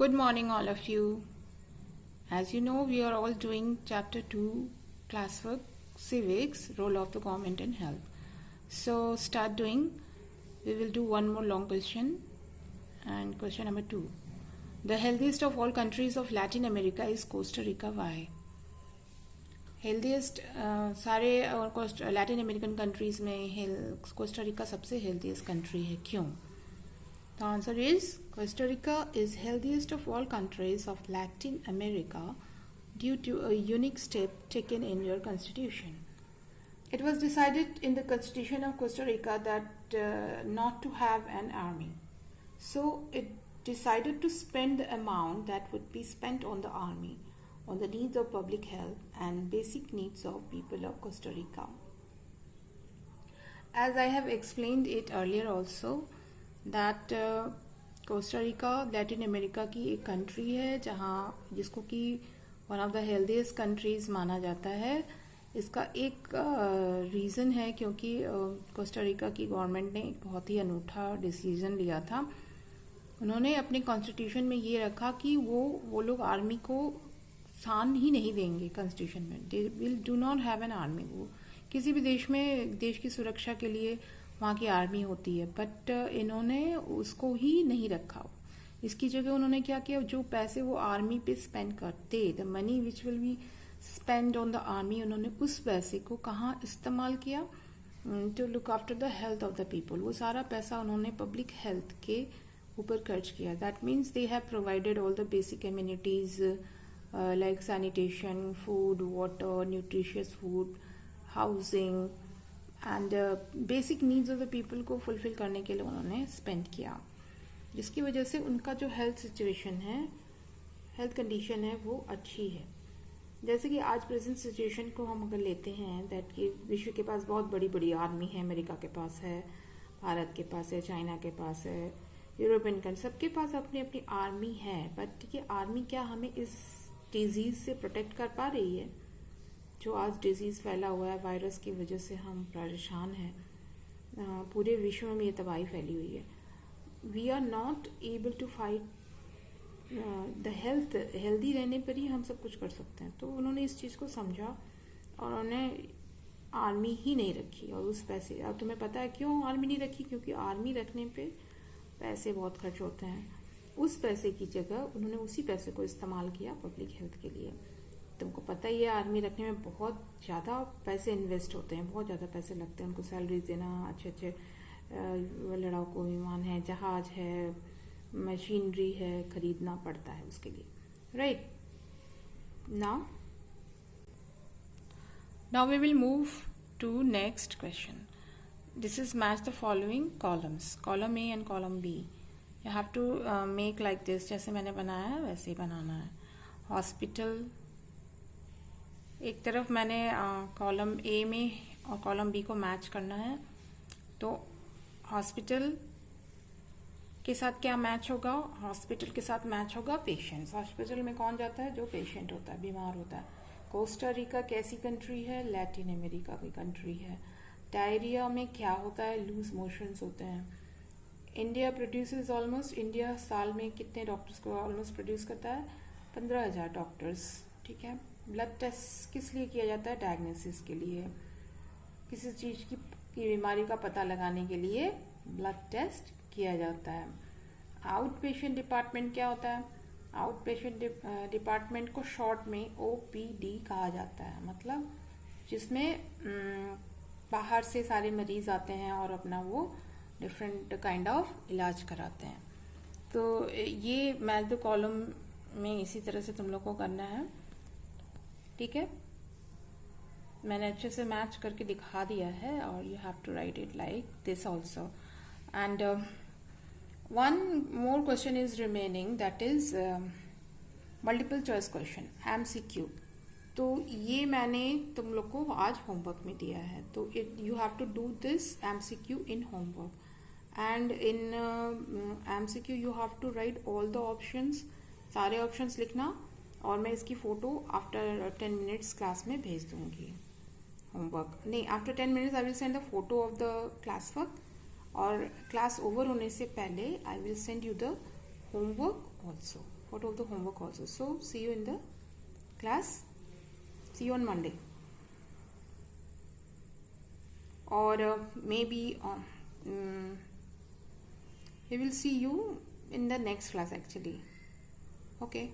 Good morning, all of you. As you know, we are all doing Chapter 2 classwork Civics, Role of the Government in Health. So, start doing. We will do one more long question. And question number 2. The healthiest of all countries of Latin America is Costa Rica. Why? Healthiest सारे और Latin American countries में Costa Rica सबसे healthiest country है. क्यों? The answer is Costa Rica is healthiest of all countries of Latin America due to a unique step taken in your constitution. It was decided in the constitution of Costa Rica that not to have an army. So it decided to spend the amount that would be spent on the army on the needs of public health and basic needs of people of Costa Rica. As I have explained it earlier also, that Costa Rica Latin America की एक country है जहाँ जिसको कि one of the healthiest countries माना जाता है. इसका एक रीज़न है क्योंकि कोस्टा रिका की गवर्नमेंट ने एक बहुत ही अनूठा डिसीजन लिया था. उन्होंने अपने कॉन्स्टिट्यूशन में ये रखा कि वो लोग आर्मी को स्थान ही नहीं देंगे कॉन्स्टिट्यूशन में. They will do not have an army. वो किसी भी देश में देश की सुरक्षा के लिए वहाँ की आर्मी होती है, बट इन्होंने उसको ही नहीं रखा. इसकी जगह उन्होंने क्या किया, जो पैसे वो आर्मी पे स्पेंड करते, the money which will be spend on the army, उन्होंने उस पैसे को कहाँ इस्तेमाल किया? To look after the health of the people. वो सारा पैसा उन्होंने पब्लिक हेल्थ के ऊपर खर्च किया. That means they have provided all the basic amenities like sanitation, food, water, nutritious food, housing and basic needs of the people को fulfil करने के लिए उन्होंने स्पेंड किया, जिसकी वजह से उनका जो हेल्थ सिचुएशन है, हेल्थ कंडीशन है, वो अच्छी है. जैसे कि आज प्रेजेंट सिचुएशन को हम अगर लेते हैं, दैट कि विश्व के पास बहुत बड़ी बड़ी आर्मी है. अमेरिका के पास है, भारत के पास है, चाइना के पास है, यूरोपियन कंट्री, सबके पास अपनी अपनी आर्मी है. बट ये आर्मी क्या हमें इस डिजीज से प्रोटेक्ट कर पा रही है? जो आज डिजीज़ फैला हुआ है, वायरस की वजह से हम परेशान हैं. पूरे विश्व में ये तबाही फैली हुई है. We are not able to fight the health. Healthy रहने पर ही हम सब कुछ कर सकते हैं. तो उन्होंने इस चीज़ को समझा और उन्होंने आर्मी ही नहीं रखी. और उस पैसे, अब तुम्हें पता है क्यों आर्मी नहीं रखी? क्योंकि आर्मी रखने पे पैसे बहुत खर्च होते हैं. उस पैसे की जगह उन्होंने उसी पैसे को इस्तेमाल किया पब्लिक हेल्थ के लिए. तुमको पता ही है आर्मी रखने में बहुत ज़्यादा पैसे इन्वेस्ट होते हैं, बहुत ज़्यादा पैसे लगते हैं. उनको सैलरीज देना, अच्छे अच्छे लड़ाकू विमान है, जहाज है, मशीनरी है, खरीदना पड़ता है उसके लिए. Right now we will move to next question. This is match the following columns, column A and column B. You have to make like this. जैसे मैंने बनाया है वैसे ही बनाना है. हॉस्पिटल एक तरफ मैंने कॉलम ए में और कॉलम बी को मैच करना है. तो हॉस्पिटल के साथ क्या मैच होगा? हॉस्पिटल के साथ मैच होगा पेशेंट्स. हॉस्पिटल में कौन जाता है? जो पेशेंट होता है, बीमार होता है. कोस्टा रिका कैसी कंट्री है? लैटिन अमेरिका की कंट्री है. डायरिया में क्या होता है? लूज मोशंस होते हैं. इंडिया प्रोड्यूसेस ऑलमोस्ट, इंडिया साल में कितने डॉक्टर्स को ऑलमोस्ट प्रोड्यूस करता है? 15,000 डॉक्टर्स. ठीक है. ब्लड टेस्ट किस लिए किया जाता है? डायग्नोसिस के लिए. किसी चीज़ की बीमारी का पता लगाने के लिए ब्लड टेस्ट किया जाता है. आउट पेशेंट डिपार्टमेंट क्या होता है? आउट पेशेंट डिपार्टमेंट को शॉर्ट में OPD कहा जाता है. मतलब जिसमें बाहर से सारे मरीज आते हैं और अपना वो डिफरेंट काइंड ऑफ इलाज कराते हैं. तो ये मैच द कॉलम में इसी तरह से तुम लोग को करना है. ठीक है, मैंने अच्छे से मैच करके दिखा दिया है. और you have to write it like this also. And one more question is remaining, that is multiple choice question, MCQ. तो ये मैंने तुम लोग को आज होमवर्क में दिया है. तो you have to do this MCQ in homework. And in MCQ you have to write all the options. सारे ऑप्शंस लिखना. और मैं इसकी फ़ोटो आफ्टर 10 मिनट्स क्लास में भेज दूंगी. होमवर्क नहीं, after 10 minutes I will send the photo of the class work. और क्लास ओवर होने से पहले I will send you the homework also. what all the homework also. So see you in the class. See you on Monday, or maybe we will see you in the next class actually. Okay.